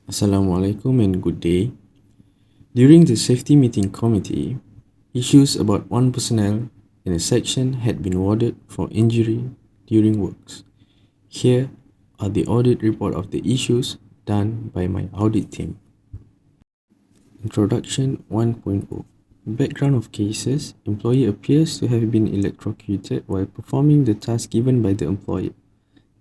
Assalamualaikum and good day. During the safety meeting committee, issues about one personnel in a section had been warded for injury during works. Here are the audit report of the issues done by my audit team. Introduction 1.0. Background of cases: employee appears to have been electrocuted while performing the task given by the employer.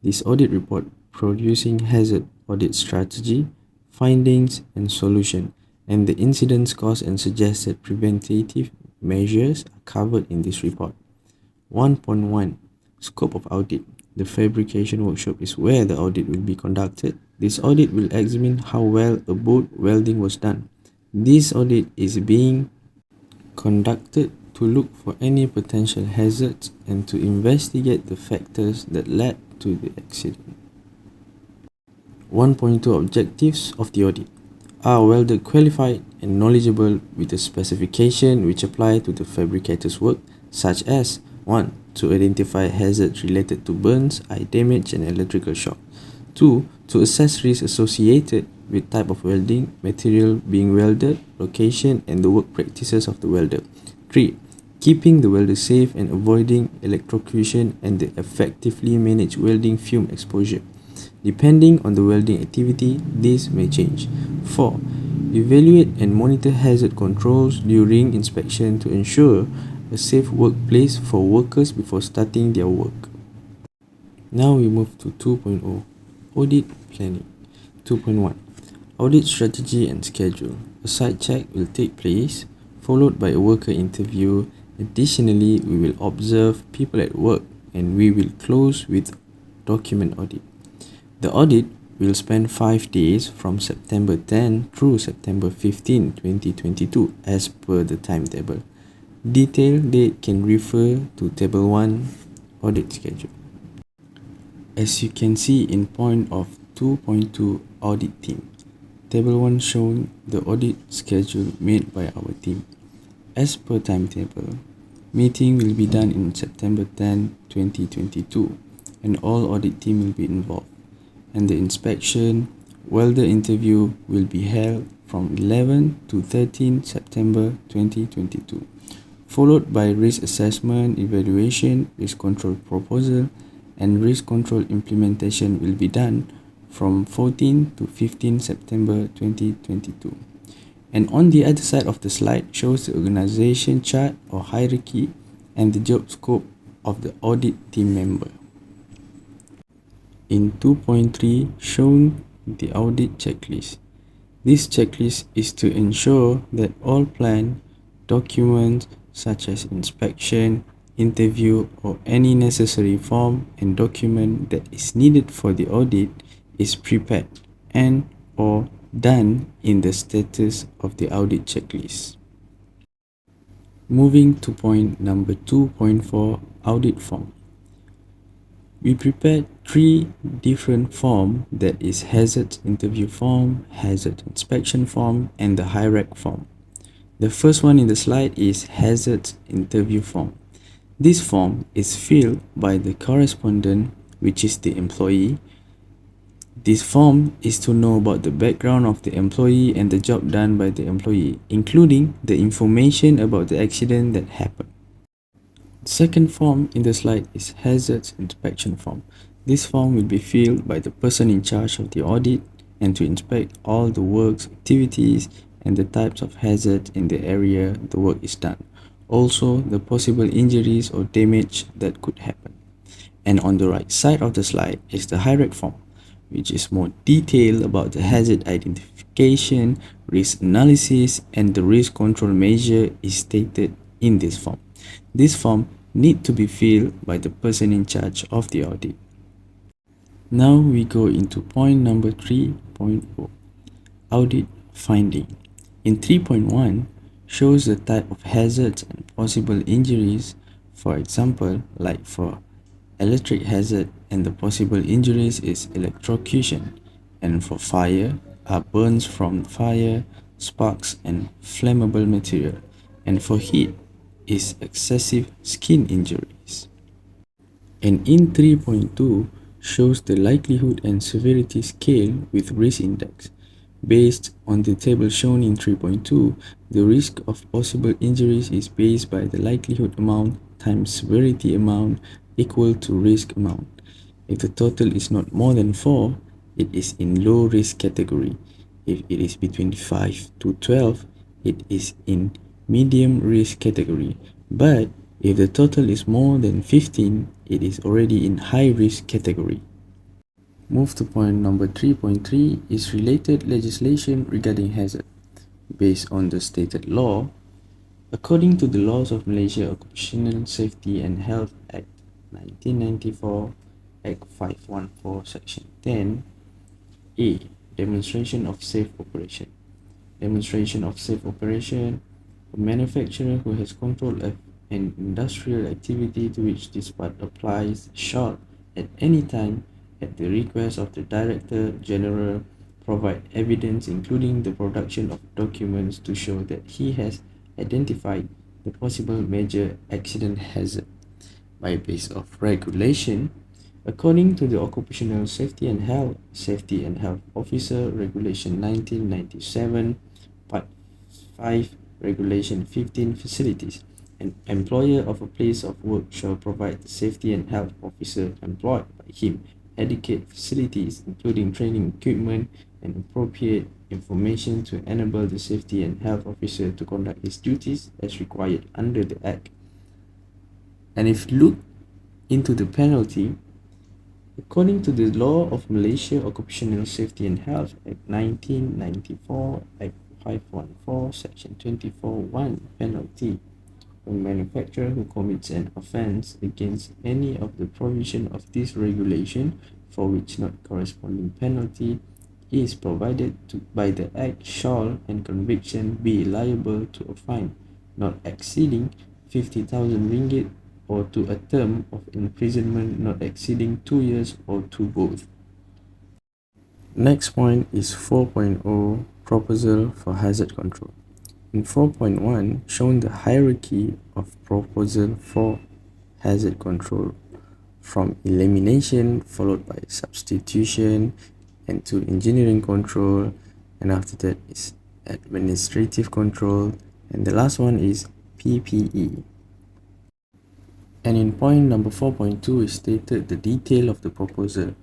This audit report producing hazard audit strategy, findings and solution, and the incident's cause and suggested preventative measures are covered in this report. 1.1 Scope of audit. The fabrication workshop is where the audit will be conducted. This audit will examine how well a boat welding was done. This audit is being conducted to look for any potential hazards and to investigate the factors that led to the accident. 1.2 Objectives of the audit. Are welder qualified and knowledgeable with the specification which apply to the fabricator's work, such as 1. To identify hazards related to burns, eye damage and electrical shock. 2. To assess risks associated with type of welding, material being welded, location and the work practices of the welder. 3. Keeping the welder safe and avoiding electrocution and the effectively manage welding fume exposure. Depending on the welding activity, this may change. 4. Evaluate and monitor hazard controls during inspection to ensure a safe workplace for workers before starting their work. Now we move to 2.0 Audit Planning. 2.1 Audit Strategy and Schedule. A site check will take place, followed by a worker interview. Additionally, we will observe people at work and we will close with document audit. The audit will spend 5 days from September 10 through September 15, 2022 as per the timetable. Detailed date can refer to Table 1 Audit Schedule. As you can see in point of 2.2 Audit Team, Table 1 shown the audit schedule made by our team. As per timetable, meeting will be done in September 10, 2022 and all audit team will be involved. And the inspection, welder interview will be held from 11 to 13 September 2022, followed by risk assessment, evaluation, risk control proposal, and risk control implementation will be done from 14 to 15 September 2022. And on the other side of the slide shows the organization chart or hierarchy and the job scope of the audit team member. In 2.3 shown the audit checklist. This checklist is to ensure that all planned documents such as inspection, interview or any necessary form and document that is needed for the audit is prepared and or done in the status of the audit checklist. Moving to point number 2.4 Audit Form. We prepared 3 different forms, that is hazard interview form, hazard inspection form and the hierarchy form. The first one in the slide is hazard interview form. This form is filled by the correspondent, which is the employee. This form is to know about the background of the employee and the job done by the employee, including the information about the accident that happened. Second form in the slide is hazard inspection form. This form will be filled by the person in charge of the audit and to inspect all the works, activities, and the types of hazards in the area the work is done. Also, the possible injuries or damage that could happen. And on the right side of the slide is the hierarchy form, which is more detailed about the hazard identification, risk analysis, and the risk control measure is stated in this form. This form need to be filled by the person in charge of the audit. Now we go into point number 3.0 Audit Finding. In 3.1 shows the type of hazards and possible injuries. For example, like for electric hazard and the possible injuries is electrocution, and for fire are burns from fire, sparks and flammable material, and for heat is excessive skin injuries. And in 3.2 shows the likelihood and severity scale with risk index. Based on the table shown in 3.2, the risk of possible injuries is based by the likelihood amount times severity amount equal to risk amount. If the total is not more than 4, it is in low risk category. If it is between 5 to 12, it is in medium risk category. But if the total is more than 15, it is already in high risk category. Move to point number 3.3 is related legislation regarding hazard. Based on the stated law, according to the laws of Malaysia Occupational Safety and Health Act 1994, Act 514, Section 10, A. Demonstration of safe operation. Demonstration of safe operation. A manufacturer who has control of an industrial activity to which this part applies shall, at any time, at the request of the Director General, provide evidence including the production of documents to show that he has identified the possible major accident hazard. By base of regulation, according to the Occupational Safety and Health Officer Regulation 1997, Part 5, Regulation 15, Facilities, an employer of a place of work shall provide the safety and health officer employed by him adequate facilities, including training equipment and appropriate information to enable the safety and health officer to conduct his duties as required under the Act. And if you look into the penalty, according to the law of Malaysia Occupational Safety and Health Act 1994, Act 514, Section 24(1), penalty. A manufacturer who commits an offence against any of the provision of this regulation for which not corresponding penalty is provided by the Act shall and conviction be liable to a fine not exceeding 50,000 ringgit or to a term of imprisonment not exceeding 2 years or to both. Next point is 4.0 Proposal for Hazard Control. In 4.1, shown the hierarchy of proposal for hazard control from elimination followed by substitution and to engineering control, and after that is administrative control, and the last one is PPE. And in point number 4.2 is stated the detail of the proposal.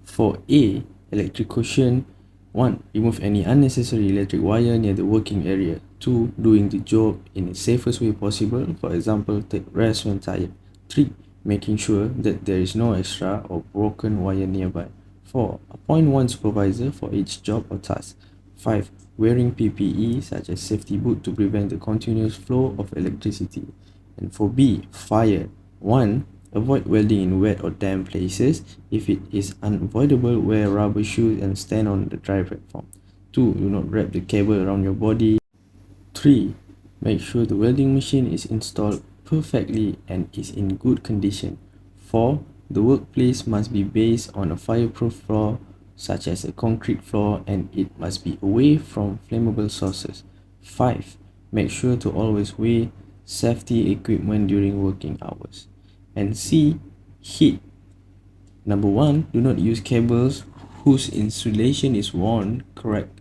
For A, electrocution. 1. Remove any unnecessary electric wire near the working area. 2. Doing the job in the safest way possible. For example, take rest when tired. 3. Making sure that there is no extra or broken wire nearby. 4. Appoint one supervisor for each job or task. 5. Wearing PPE such as safety boot to prevent the continuous flow of electricity. And for B, fire. 1. Avoid welding in wet or damp places. If it is unavoidable, wear rubber shoes and stand on the dry platform. 2. Do not wrap the cable around your body. 3. Make sure the welding machine is installed perfectly and is in good condition. 4. The workplace must be based on a fireproof floor, such as a concrete floor, and it must be away from flammable sources. 5. Make sure to always wear safety equipment during working hours. And C, heat. Number 1, do not use cables whose insulation is worn, cracked,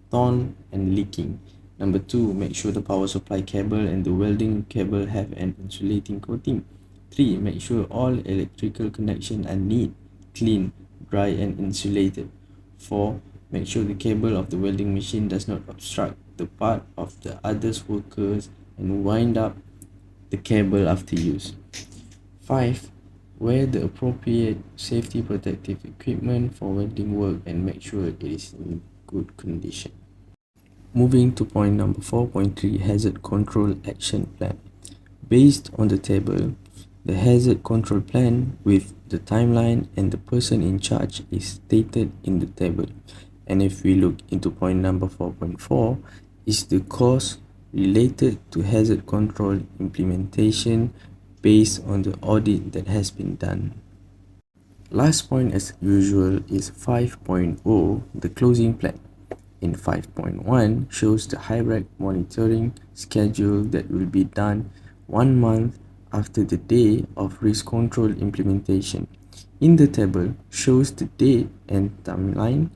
torn, and leaking. Number 2, make sure the power supply cable and the welding cable have an insulating coating. 3, make sure all electrical connections are neat, clean, dry, and insulated. 4, make sure the cable of the welding machine does not obstruct the path of the other workers and wind up the cable after use. 5. Wear the appropriate safety protective equipment for welding work and make sure it is in good condition. Moving to point number 4.3, Hazard Control Action Plan. Based on the table, the Hazard Control Plan with the timeline and the person in charge is stated in the table. And if we look into point number 4.4, is the cost related to hazard control implementation based on the audit that has been done. Last point as usual is 5.0, the closing plan. In 5.1 shows the hybrid monitoring schedule that will be done 1 month after the day of risk control implementation. In the table shows the date and timeline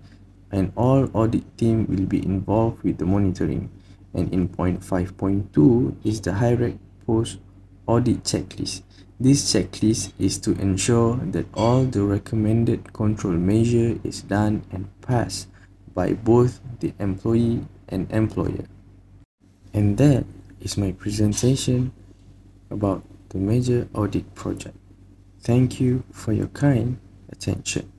and all audit team will be involved with the monitoring. And in point 5.2 is the high-rank post audit checklist. This checklist is to ensure that all the recommended control measure is done and passed by both the employee and employer. And that is my presentation about the major audit project. Thank you for your kind attention.